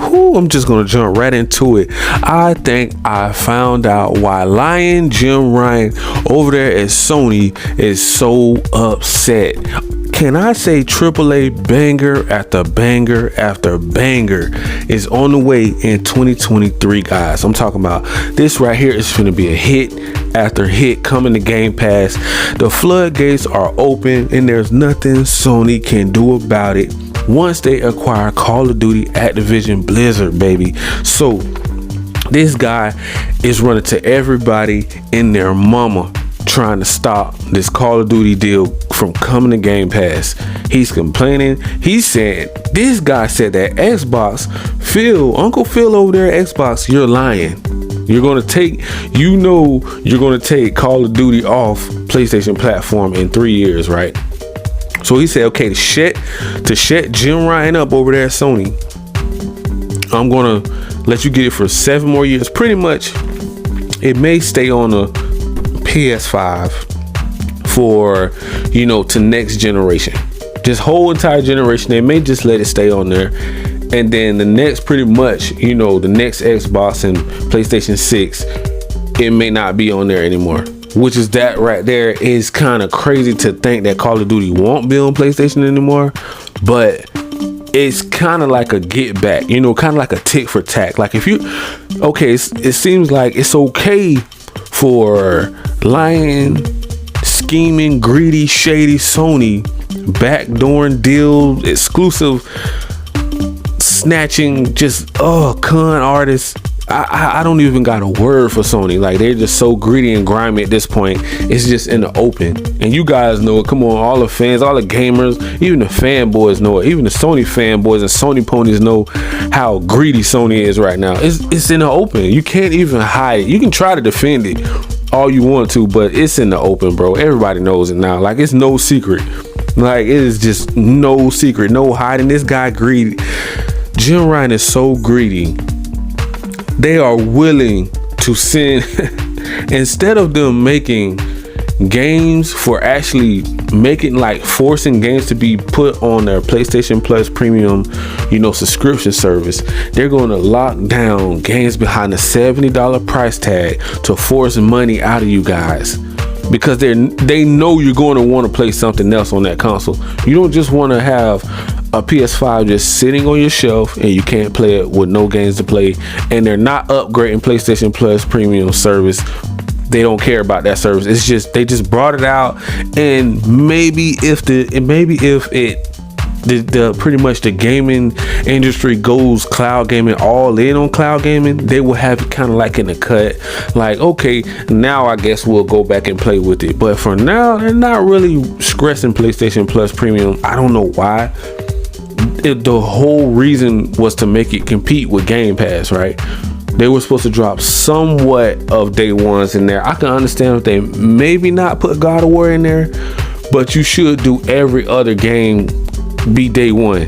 I'm just gonna jump right into it. I think I found out why Lion Jim Ryan over there at Sony is so upset. Can I say AAA banger after banger after banger is on the way in 2023, guys? I'm talking about this right here is going to be a hit after hit coming to Game Pass. The floodgates are open and there's nothing Sony can do about it once they acquire Call of Duty Activision Blizzard, baby. So this guy is running to everybody and their mama trying to stop this Call of Duty deal from coming to Game Pass. He's complaining. He's saying, this guy said that Xbox, Uncle Phil over there at Xbox, you're lying. You're going to take Call of Duty off PlayStation platform in 3 years, right? So he said, okay, to shut Jim Ryan up over there at Sony, I'm going to let you get it for 7 more years. Pretty much, it may stay on the PS5 for, to next generation. This whole entire generation, they may just let it stay on there. And then the next, pretty much, the next Xbox and PlayStation 6, it may not be on there anymore. Which is that right there is kind of crazy to think that Call of Duty won't be on PlayStation anymore. But it's kind of like a get back, kind of like a tick for tack. Like it seems like it's okay for lying, scheming, greedy, shady Sony, backdooring deal, exclusive, snatching, just con artists. I don't even got a word for Sony. Like, they're just so greedy and grimy at this point. It's just in the open, and you guys know it. Come on, all the fans, all the gamers, even the fanboys know it. Even the Sony fanboys and Sony ponies know how greedy Sony is right now. It's in the open. You can't even hide it. You can try to defend it all you want to, but it's in the open, bro. Everybody knows it now. Like, it's no secret. Like, it is just no secret, no hiding. This guy greedy. Jim Ryan is so greedy. They are willing to send, instead of them making games for actually making, like, forcing games to be put on their PlayStation Plus premium, subscription service, they're going to lock down games behind a $70 price tag to force money out of you guys. Because they know you're going to want to play something else on that console. You don't just want to have a PS5 just sitting on your shelf and you can't play it with no games to play, and they're not upgrading PlayStation Plus premium service. They don't care about that service. It's just they just brought it out, and maybe if pretty much the gaming industry goes cloud gaming, all in on cloud gaming, they will have it kind of like in the cut, like, okay, now I guess we'll go back and play with it. But for now, they're not really stressing PlayStation Plus premium. I don't know why. The whole reason was to make it compete with Game Pass, right? They were supposed to drop somewhat of day ones in there. I can understand if they maybe not put God of War in there, but you should do every other game be day one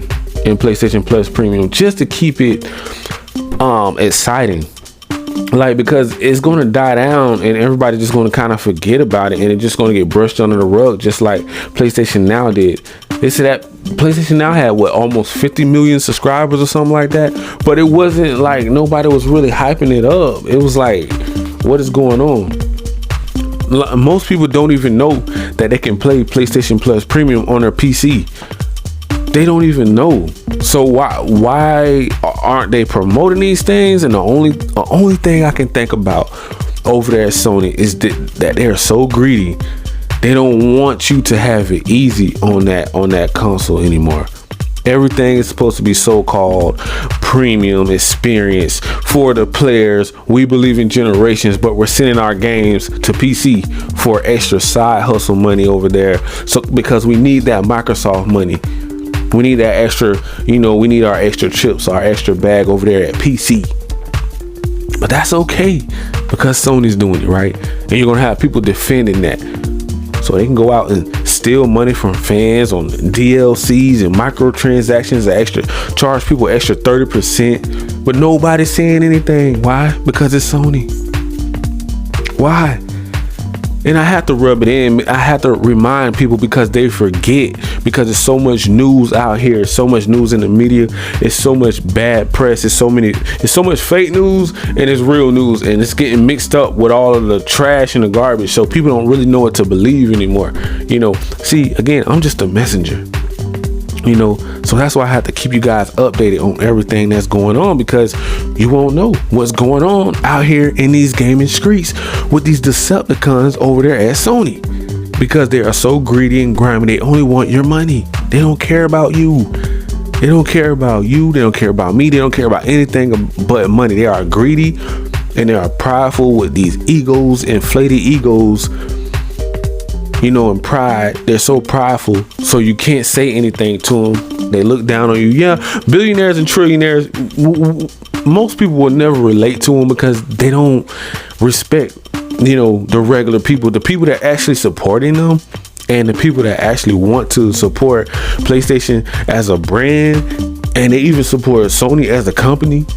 in PlayStation Plus premium, just to keep it exciting. Like, because it's going to die down and everybody's just going to kind of forget about it, and it's just going to get brushed under the rug, just like PlayStation Now did. They said that PlayStation Now had almost 50 million subscribers or something like that, but it wasn't like nobody was really hyping it up. It was like, what is going on? Most people don't even know that they can play PlayStation Plus premium on their PC. They don't even know. So why aren't they promoting these things? And the only thing I can think about over there at Sony is that they're so greedy. They don't want you to have it easy on that console anymore. Everything is supposed to be so-called premium experience for the players. We believe in generations, but we're sending our games to PC for extra side hustle money over there. So because we need that Microsoft money. We need that extra, we need our extra chips, our extra bag over there at PC. But that's okay because Sony's doing it, right? And you're going to have people defending that. So they can go out and steal money from fans on DLCs and microtransactions, charge people extra 30%, but nobody's saying anything. Why? Because it's Sony. Why? And I have to rub it in. I have to remind people because they forget, because there's so much news out here, so much news in the media, it's so much bad press, it's so much fake news, and it's real news, and it's getting mixed up with all of the trash and the garbage. So people don't really know what to believe anymore. See, again, I'm just a messenger. So that's why I have to keep you guys updated on everything that's going on, because you won't know what's going on out here in these gaming streets with these Decepticons over there at Sony, because they are so greedy and grimy. They only want your money. They don't care about you. They don't care about you. They don't care about me. They don't care about anything but money. They are greedy and they are prideful with these egos, inflated egos. And pride. They're so prideful, so you can't say anything to them. They look down on you. Yeah, billionaires and trillionaires, most people will never relate to them because they don't respect, the regular people, the people that actually supporting them, and the people that actually want to support PlayStation as a brand, and they even support Sony as a company.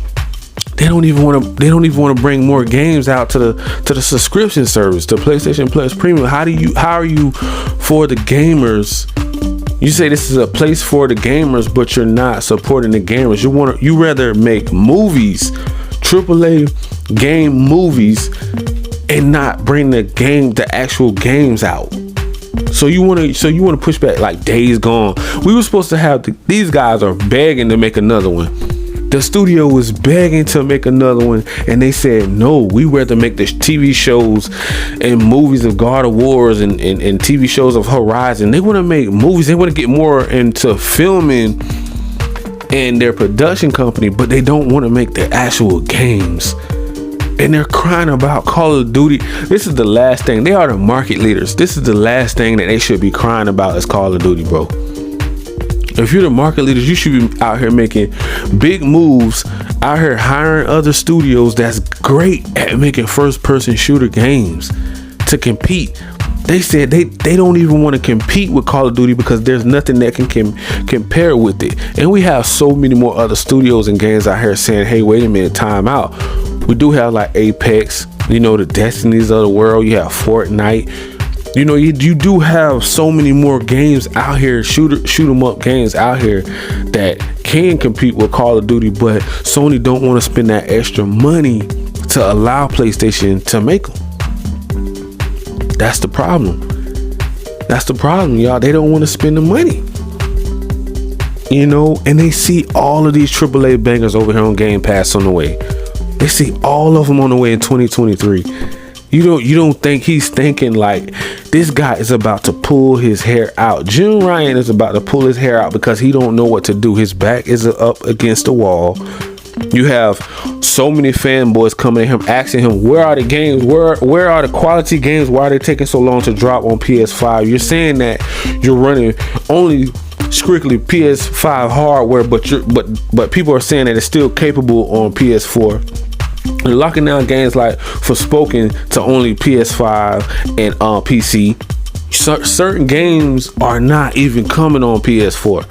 They don't even want to bring more games out to the subscription service, to PlayStation Plus Premium. How are you for the gamers? You say this is a place for the gamers, but you're not supporting the gamers. You rather make movies, AAA game movies, and not bring the actual games out. So you want to push back like Days Gone. We were supposed to have these guys are begging to make another one. The studio was begging to make another one, and they said no. We rather make the TV shows and movies of God of Wars and TV shows of Horizon. They want to make movies. They want to get more into filming and their production company, but they don't want to make the actual games. And they're crying about Call of Duty. This is the last thing. They are the market leaders. This is the last thing that they should be crying about is Call of Duty, bro. If you're the market leaders, you should be out here making big moves, out here hiring other studios that's great at making first-person shooter games to compete. They said they don't even want to compete with Call of Duty because there's nothing that can compare with it. And we have so many more other studios and games out here saying, hey, wait a minute, time out. We do have like Apex, the Destinies of the world. You have Fortnite. You do have so many more games out here, shoot 'em up games out here that can compete with Call of Duty, but Sony don't want to spend that extra money to allow PlayStation to make them. That's the problem. That's the problem, y'all. They don't want to spend the money. And they see all of these AAA bangers over here on Game Pass on the way. They see all of them on the way in 2023. You don't think he's thinking like this guy is about to pull his hair out. Jim Ryan is about to pull his hair out because he don't know what to do. His back is up against the wall. You have so many fanboys coming at him, asking him, where are the games? Where are the quality games? Why are they taking so long to drop on PS5? You're saying that you're running only strictly PS5 hardware, but people are saying that it's still capable on PS4. They're locking down games like Forspoken to only PS5 and PC. Certain games are not even coming on PS4.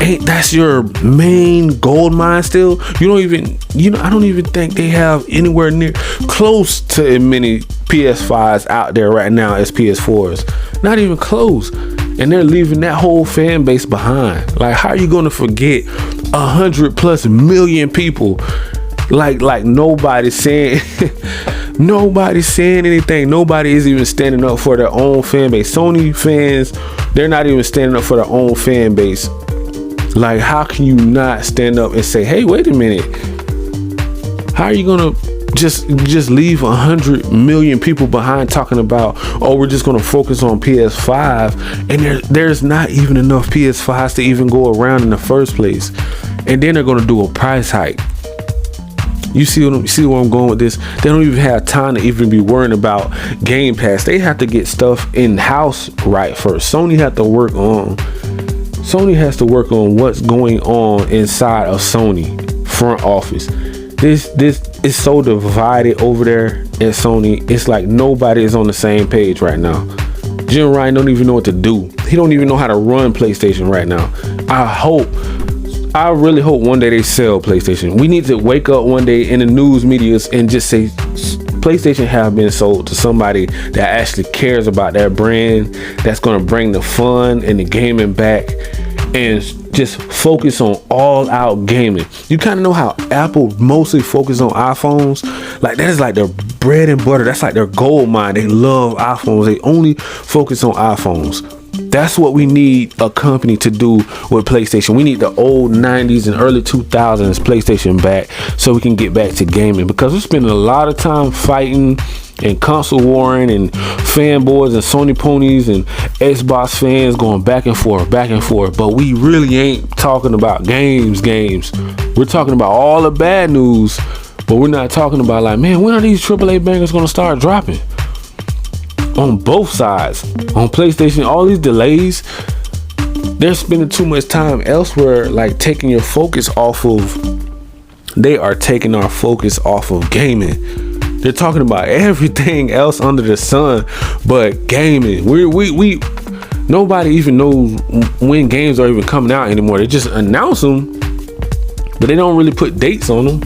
Ain't that's your main gold mine still? I don't even think they have anywhere near close to as many PS5s out there right now as PS4s. Not even close. And they're leaving that whole fan base behind. Like, how are you going to forget 100+ million people? Like nobody's saying anything. Nobody is even standing up for their own fan base. Sony fans, they're not even standing up for their own fan base. Like, how can you not stand up and say, hey, wait a minute, how are you gonna just leave 100 million people behind talking about, oh, we're just gonna focus on PS5, and there's not even enough PS5s to even go around in the first place, and then they're gonna do a price hike. You see where I'm going with this? They don't even have time to even be worrying about Game Pass. They have to get stuff in house right first. Sony has to work on what's going on inside of Sony front office. This is so divided over there at Sony. It's like nobody is on the same page right now. Jim Ryan don't even know what to do. He don't even know how to run PlayStation right now. I really hope one day they sell PlayStation. We need to wake up one day in the news media and just say PlayStation have been sold to somebody that actually cares about their brand, that's going to bring the fun and the gaming back and just focus on all out gaming. You kind of know how Apple mostly focus on iPhones. Like that is like their bread and butter. That's like their gold mine. They love iPhones. They only focus on iPhones. That's what we need a company to do with PlayStation. We need the old 90s and early 2000s PlayStation back so we can get back to gaming, because we're spending a lot of time fighting and console warring and fanboys and Sony ponies and Xbox fans going back and forth, but we really ain't talking about games. We're talking about all the bad news, but we're not talking about like, man, when are these AAA bangers gonna start dropping? On both sides, on PlayStation, all these delays, they're spending too much time elsewhere, like taking your focus off of, they are taking our focus off of gaming. They're talking about everything else under the sun but gaming. We nobody even knows when games are even coming out anymore. They just announce them, but they don't really put dates on them.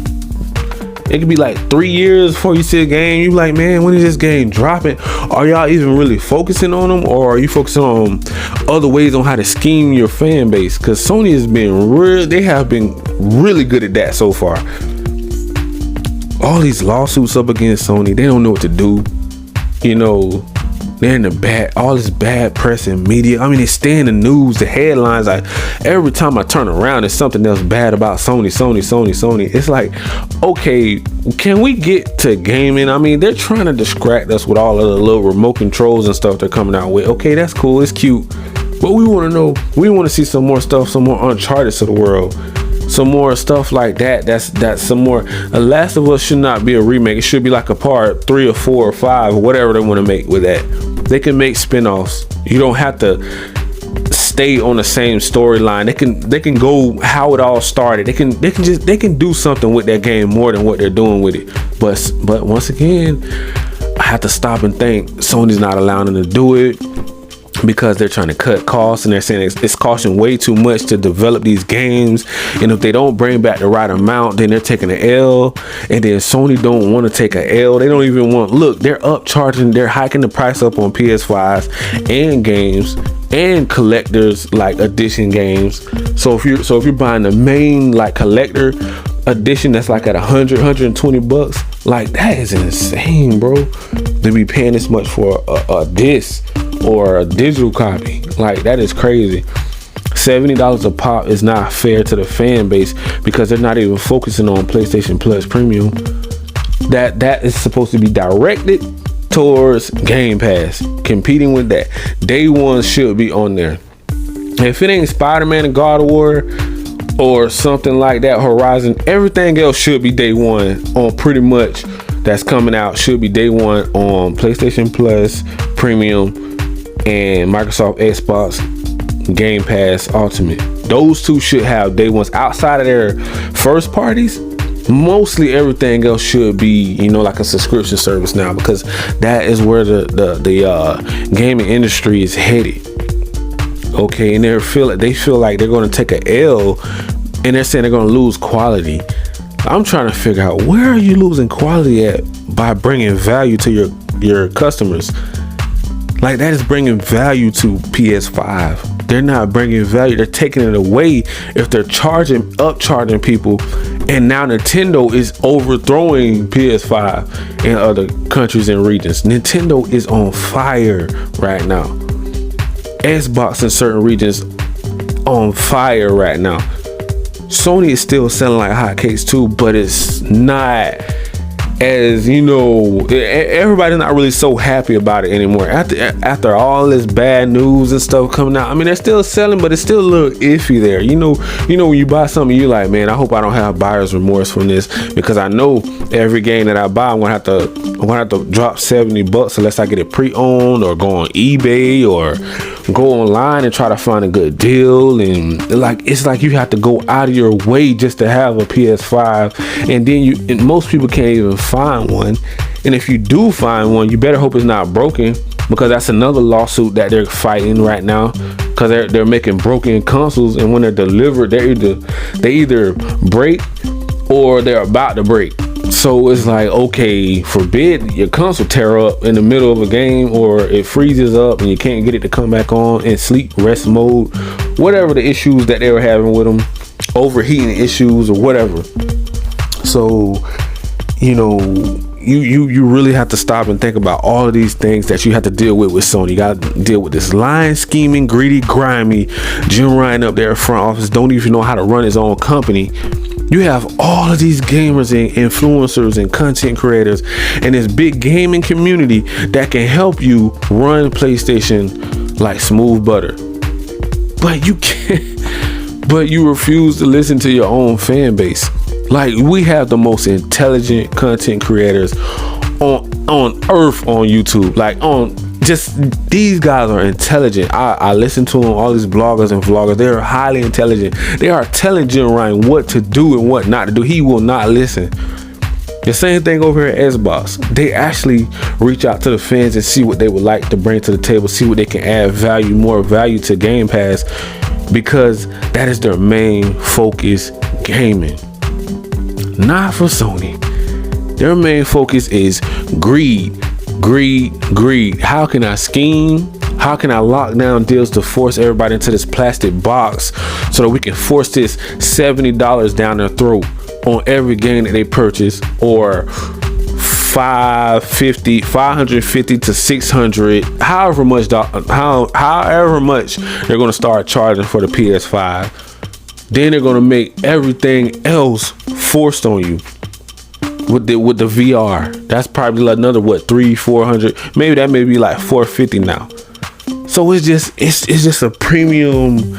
It could be like 3 years before you see a game. You like, man, when is this game dropping? Are y'all even really focusing on them, or are you focusing on other ways on how to scheme your fan base? Because Sony has been they have been really good at that so far. All these lawsuits up against Sony, they don't know what to do. You know, they're in the all this bad press and media. I mean, they stay in the news, the headlines. Like every time I turn around, there's something else bad about Sony. It's like, okay, can we get to gaming? I mean, they're trying to distract us with all of the little remote controls and stuff they're coming out with. Okay, that's cool, it's cute, but we want to know, we want to see some more stuff, some more Uncharted to the world. Some more stuff like that. That's some more. The Last of Us should not be a remake. It should be like a part 3 or 4 or 5 or whatever they want to make with that. They can make spin-offs. You don't have to stay on the same storyline. They can go how it all started. They can do something with that game more than what they're doing with it. But once again, I have to stop and think Sony's not allowing them to do it, because they're trying to cut costs, and they're saying it's costing way too much to develop these games, and if they don't bring back the right amount, then they're taking an L. And then Sony don't want to take an L. They don't even want, look, they're they're hiking the price up on PS5s and games and collectors like edition games. So if you're buying the main like collector edition, that's like at $120, like that is insane, bro, to be paying this much for a disc or a digital copy. Like that is crazy. $70 a pop is not fair to the fan base, because they're not even focusing on PlayStation Plus Premium. That is supposed to be directed towards Game Pass, competing with that. Day one should be on there. If it ain't Spider-Man and God of War or something like that, Horizon, everything else should be day one on pretty much that's coming out. Should be day one on PlayStation Plus Premium and Microsoft Xbox Game Pass Ultimate. Those two should have day ones. Outside of their first parties, mostly everything else should be, you know, like a subscription service now, because that is where the gaming industry is headed. Okay, and they feel like they're going to take a L, and they're saying they're going to lose quality. I'm trying to figure out, where are you losing quality at by bringing value to your customers? Like, that is bringing value to PS5. They're not bringing value. They're taking it away if they're upcharging people. And now Nintendo is overthrowing PS5 in other countries and regions. Nintendo is on fire right now. Xbox in certain regions on fire right now. Sony is still selling like hotcakes too, but it's not, as you know, everybody's not really so happy about it anymore. After all this bad news and stuff coming out, I mean, they're still selling, but it's still a little iffy there. You know, when you buy something, you're like, man, I hope I don't have buyer's remorse from this, because I know every game that I buy, I'm gonna have to drop $70 unless I get it pre-owned or go on eBay or go online and try to find a good deal. And it's like you have to go out of your way just to have a PS5, and then most people can't even find one. And if you do find one, you better hope it's not broken, because that's another lawsuit that they're fighting right now, because they're making broken consoles, and when they're delivered, they either break or they're about to break. So it's like, okay, forbid your console tear up in the middle of a game, or it freezes up and you can't get it to come back on in sleep rest mode, whatever the issues that they were having with them, overheating issues or whatever. So, you know, you really have to stop and think about all of these things that you have to deal with Sony. You got to deal with this lying, scheming, greedy, grimy Jim Ryan up there in front office, don't even know how to run his own company. You have all of these gamers and influencers and content creators and this big gaming community that can help you run PlayStation like smooth butter. But you can't, but you refuse to listen to your own fan base. Like, we have the most intelligent content creators on earth on YouTube. Like, on just, these guys are intelligent. I listen to them, all these bloggers and vloggers. They're highly intelligent. They are telling Jim Ryan what to do and what not to do. He will not listen. The same thing over here at Xbox. They actually reach out to the fans and see what they would like to bring to the table, see what they can add value, more value to Game Pass, because that is their main focus, gaming. Not for Sony. Their main focus is greed, greed, greed. How can I scheme? How can I lock down deals to force everybody into this plastic box so that we can force this $70 down their throat on every game that they purchase, or $550 to $600, however much they're going to start charging for the PS5. Then they're going to make everything else forced on you with the VR. That's probably like another $300-400, maybe that may be like $450 now. So it's just a premium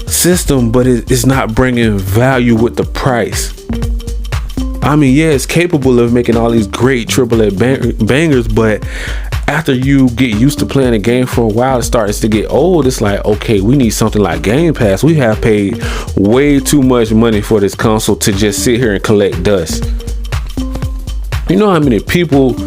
system, but it's not bringing value with the price. I mean, yeah, it's capable of making all these great AAA bangers, but after you get used to playing a game for a while, it starts to get old. It's like, okay, we need something like Game Pass. We have paid way too much money for this console to just sit here and collect dust. You know how many people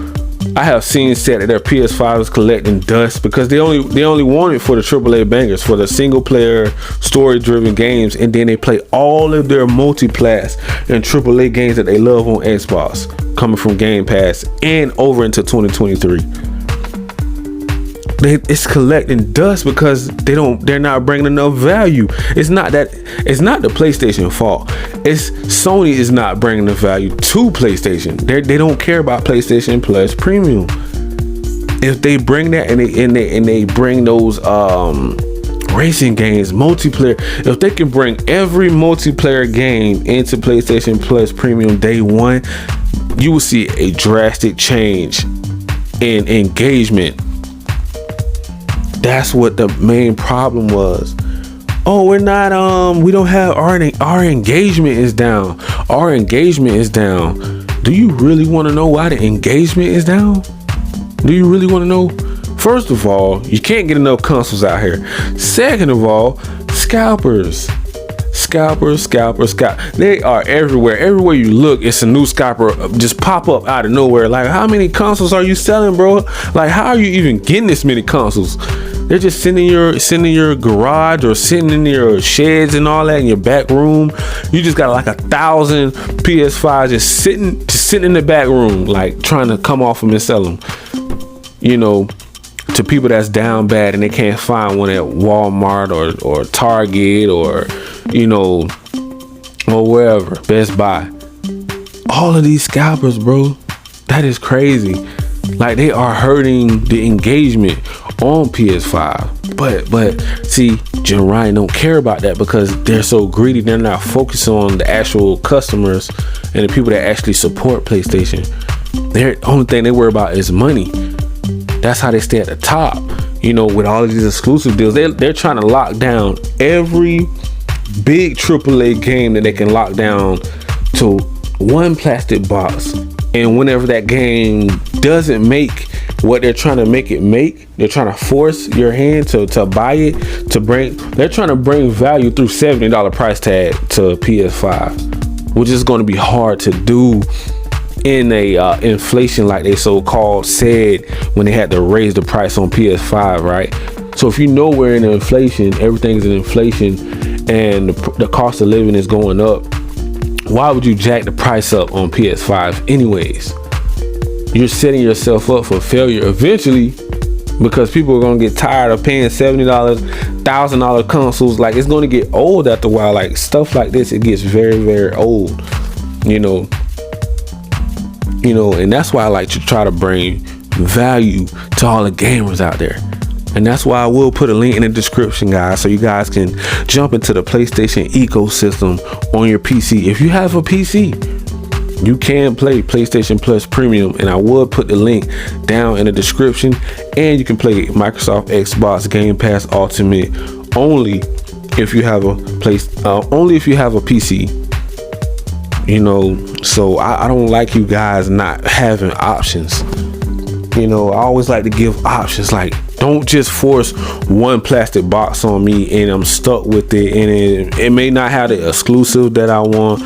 I have seen said that their PS5 is collecting dust because they only want it for the AAA bangers, for the single player story driven games, and then they play all of their multi-plats and AAA games that they love on Xbox coming from Game Pass and over into 2023. It's collecting dust because they're not bringing enough value. It's not the PlayStation fault. It's Sony is not bringing the value to PlayStation. They don't care about PlayStation Plus Premium. If they bring that and they bring those racing games, multiplayer, if they can bring every multiplayer game into PlayStation Plus Premium day one, you will see a drastic change in engagement. That's what the main problem was. Oh, we don't have our engagement is down. Our engagement is down. Do you really want to know why the engagement is down? Do you really want to know? First of all, you can't get enough consoles out here. Second of all, scalpers. They are everywhere. Everywhere you look, it's a new scalper just pop up out of nowhere. Like, how many consoles are you selling, bro? Like, how are you even getting this many consoles? They're just sitting in your garage or sitting in your sheds and all that in your back room. You just got like 1,000 PS5s just sitting in the back room, like trying to come off them and sell them. You know, to people that's down bad and they can't find one at Walmart or Target or, you know, or wherever, Best Buy. All of these scalpers, bro, that is crazy. Like, they are hurting the engagement on PS5. But see, Jim Ryan don't care about that because they're so greedy. They're not focused on the actual customers and the people that actually support PlayStation. The only thing they worry about is money. That's how they stay at the top. You know, with all of these exclusive deals, they're trying to lock down every big AAA game that they can lock down to one plastic box. And whenever that game doesn't make what they're trying to make it make, they're trying to force your hand to buy it, they're trying to bring value through $70 price tag to PS5, which is going to be hard to do in a inflation like they so-called said when they had to raise the price on PS5, right? So if you know we're in inflation, everything's in inflation, and the cost of living is going up, why would you jack the price up on PS5 anyways? You're setting yourself up for failure eventually, because people are gonna get tired of paying $70, $1,000 consoles. Like, it's gonna get old after a while. Like, stuff like this, it gets very, very old. And that's why I like to try to bring value to all the gamers out there. And that's why I will put a link in the description, guys, so you guys can jump into the PlayStation ecosystem on your PC. If you have a PC, you can play PlayStation Plus Premium, and I will put the link down in the description. And you can play Microsoft Xbox Game Pass Ultimate only if you have a PC. So I don't like you guys not having options. I always like to give options. Like, don't just force one plastic box on me and I'm stuck with it, and it may not have the exclusive that I want.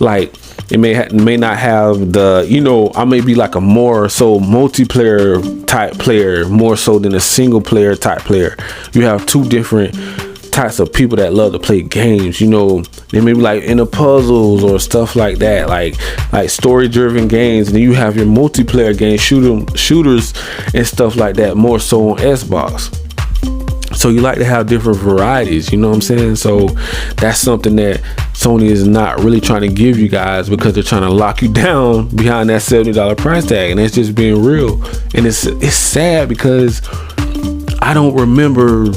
Like, it may not have the, I may be like a more so multiplayer type player, more so than a single player type player. You have two different types of people that love to play games. They may be like into puzzles or stuff like that, like story driven games. And then you have your multiplayer games, shooters and stuff like that, more so on Xbox. So you like to have different varieties, you know what I'm saying? So that's something that Sony is not really trying to give you guys, because they're trying to lock you down behind that $70 price tag. And that's just being real. And it's sad, because I don't remember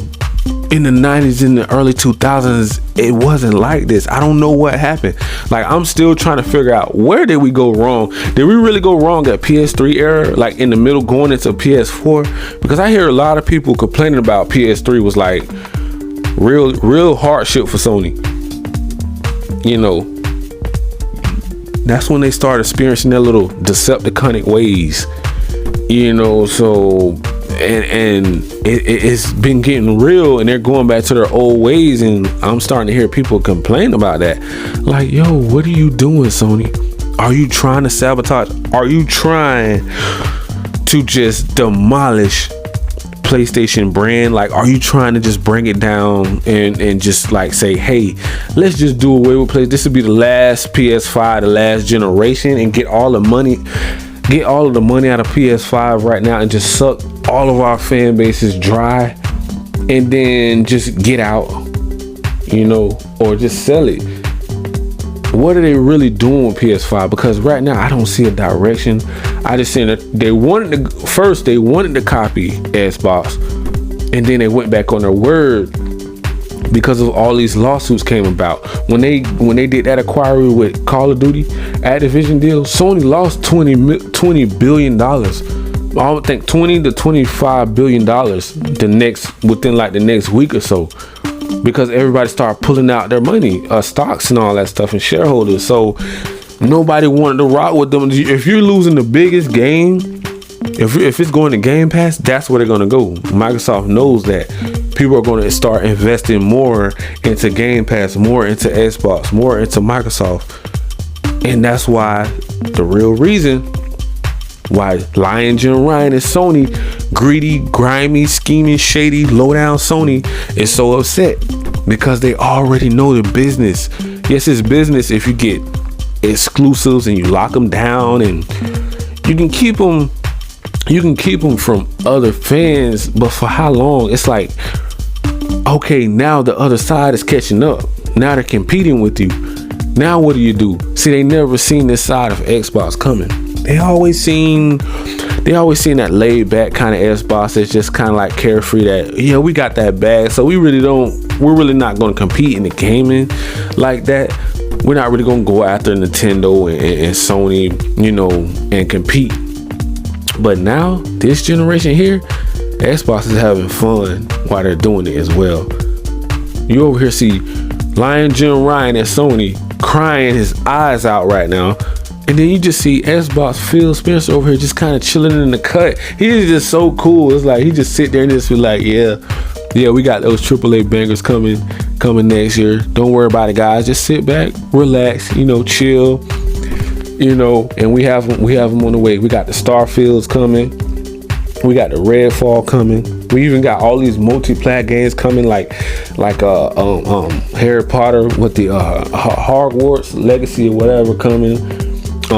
in the 90s, in the early 2000s, it wasn't like this. I don't know what happened. Like, I'm still trying to figure out, where did we go wrong? Did we really go wrong at PS3 era, like in the middle going into PS4? Because I hear a lot of people complaining about PS3 was like real hardship for Sony. That's when they started experiencing their little Decepticonic ways. So and it's been getting real, and they're going back to their old ways, and I'm starting to hear people complain about that. Like, yo, what are you doing, Sony? Are you trying to sabotage? Are you trying to just demolish PlayStation brand? Like, are you trying to just bring it down and just like say, hey, let's just do away with PlayStation? This will be the last PS5, the last generation, and get all of the money out of PS5 right now, and just suck all of our fan bases dry, and then just get out, or just sell it. What are they really doing with PS5? Because right now I don't see a direction. I just seen that they wanted to copy Xbox, and then they went back on their word because of all these lawsuits came about. When they did that acquiring with Call of Duty Activision deal, Sony lost $20 billion. I would think $20 to $25 billion within like the next week or so, because everybody started pulling out their money, stocks and all that stuff, and shareholders. So nobody wanted to rock with them. If you're losing the biggest game, if it's going to Game Pass, that's where they're going to go. Microsoft knows that people are going to start investing more into Game Pass, more into Xbox, more into Microsoft. And that's why, the real reason why Lion Jim Ryan and Sony, greedy, grimy, scheming, shady, low down Sony, is so upset, because they already know the business. Yes, it's business if you get exclusives and you lock them down, and you can keep them from other fans, but for how long? It's like, okay, now the other side is catching up. Now they're competing with you. Now what do you do? See, they never seen this side of Xbox coming. They always seen that laid back kind of Xbox that's just kind of like carefree, that, yeah, we got that bag, so we're really not going to compete in the gaming like that. We're not really going to go after Nintendo and Sony, and compete. But now, this generation here, Xbox is having fun while they're doing it as well. You over here see Lion Jim Ryan at Sony crying his eyes out right now. And then you just see Xbox Phil Spencer over here just kind of chilling in the cut. He's just so cool. It's like he just sit there and just be like, yeah, we got those AAA bangers coming next year. Don't worry about it, guys. Just sit back, relax, chill, and we have them on the way. We got the Starfields coming. We got the Redfall coming. We even got all these multiplayer games coming, like Harry Potter with the Hogwarts Legacy or whatever coming.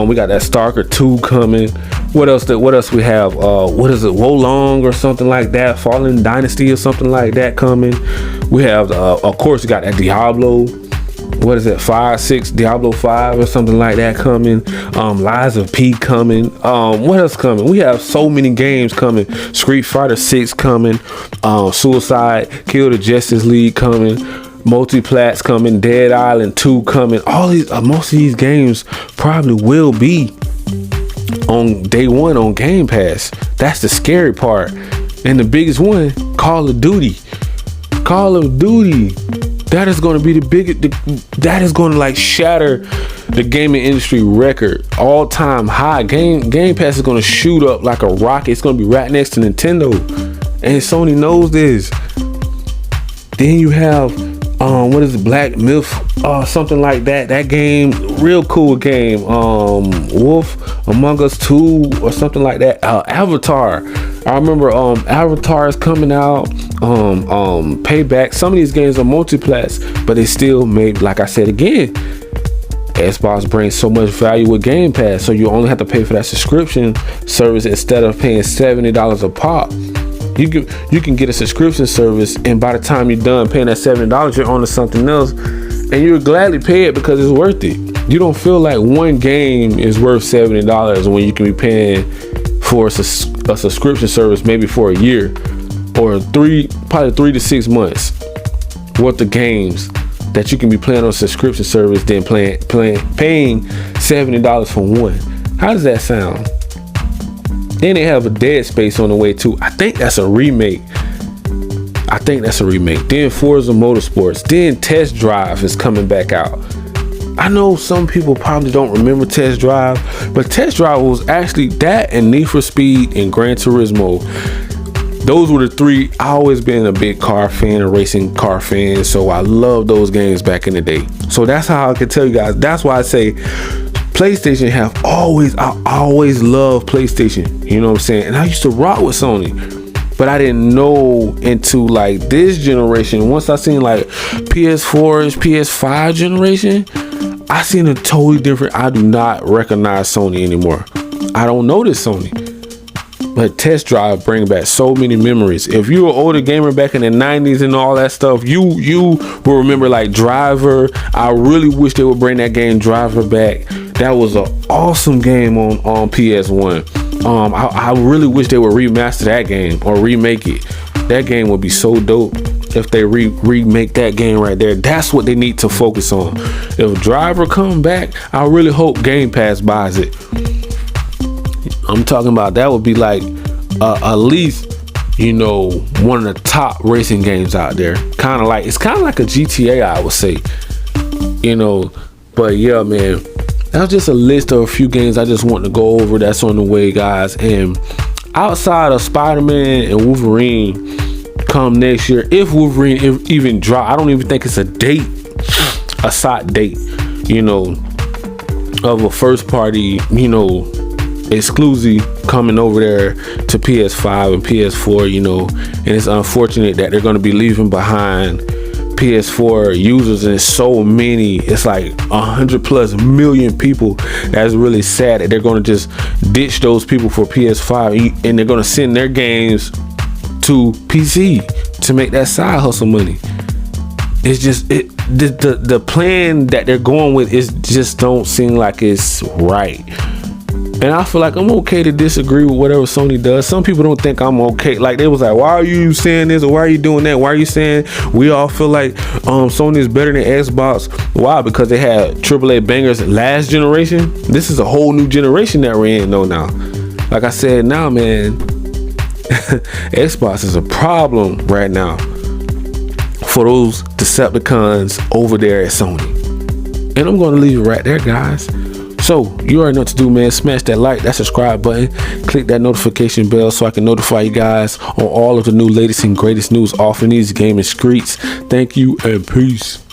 We got that Stalker 2 coming. What else we have? What is it? Wolong or something like that? Fallen Dynasty or something like that coming. We have, of course, we got that Diablo. What is it? 5, Diablo 5 or something like that coming. Lies of P coming. What else coming? We have so many games coming. Street Fighter 6 coming. Suicide, Kill the Justice League coming. Multiplats coming. Dead Island 2 coming. All these, most of these games probably will be on day one on Game Pass. That's the scary part. And the biggest one, Call of Duty. Call of Duty. That is going to be the biggest. That is going to like shatter the gaming industry record, all time high. Game Pass is going to shoot up like a rocket. It's going to be right next to Nintendo, and Sony knows this. Then you have what is it, Black Myth, something like that. That game, real cool game. Wolf Among Us 2 or something like that. Avatar. I remember Avatar is coming out. Payback. Some of these games are multiplats, but they still made, like I said again, Xbox brings so much value with Game Pass, so you only have to pay for that subscription service instead of paying $70 a pop. You can get a subscription service, and by the time you're done paying that $70, you're on to something else, and you would gladly pay it because it's worth it. You don't feel like one game is worth $70 when you can be paying for a subscription service maybe for a year or probably 3 to 6 months worth of games that you can be playing on a subscription service than paying $70 for one. How does that sound? Then they have a Dead Space on the way too. I think that's a remake. Then Forza Motorsports. Then Test Drive is coming back out. I know some people probably don't remember Test Drive, but Test Drive was actually that and Need for Speed and Gran Turismo. Those were the three. I always been a big car fan, a racing car fan, so I love those games back in the day. So that's how I can tell you guys. That's why I say PlayStation I always loved PlayStation. You know what I'm saying? And I used to rock with Sony, but I didn't know into like this generation. Once I seen like PS4, PS5 generation, I seen a totally different. I do not recognize Sony anymore. I don't know this Sony. But Test Drive bring back so many memories. If you were an older gamer back in the 90s and all that stuff, you will remember like Driver. I really wish they would bring that game Driver back. That was an awesome game on PS1. I really wish they would remaster that game or remake it. That game would be so dope if they remake that game right there. That's what they need to focus on. If Driver come back, I really hope Game Pass buys it. I'm talking about that would be like at least, you know, one of the top racing games out there. It's kind of like a GTA, I would say, you know. But yeah, man, that was just a list of a few games I just want to go over that's on the way, guys. And outside of Spider-Man and Wolverine come next year, if Wolverine even drop, I don't even think it's a set date, you know, of a first party, you know, exclusive coming over there to PS5 and PS4, you know. And it's unfortunate that they're going to be leaving behind PS4 users, and so many, it's like 100+ million people. That's really sad that they're going to just ditch those people for PS5, and they're going to send their games to PC to make that side hustle money. It's just the plan that they're going with is just don't seem like it's right. And I feel like I'm okay to disagree with whatever Sony does. Some people don't think I'm okay. Like they was like, why are you saying this or why are you doing that? Why are you saying we all feel like Sony is better than Xbox? Why? Because they had AAA bangers last generation. This is a whole new generation that we're in though now. Like I said, now man, Xbox is a problem right now for those Decepticons over there at Sony. And I'm going to leave it right there, guys. So you already know what to do, man. Smash that like, that subscribe button, click that notification bell so I can notify you guys on all of the new latest and greatest news off in these gaming streets. Thank you and peace.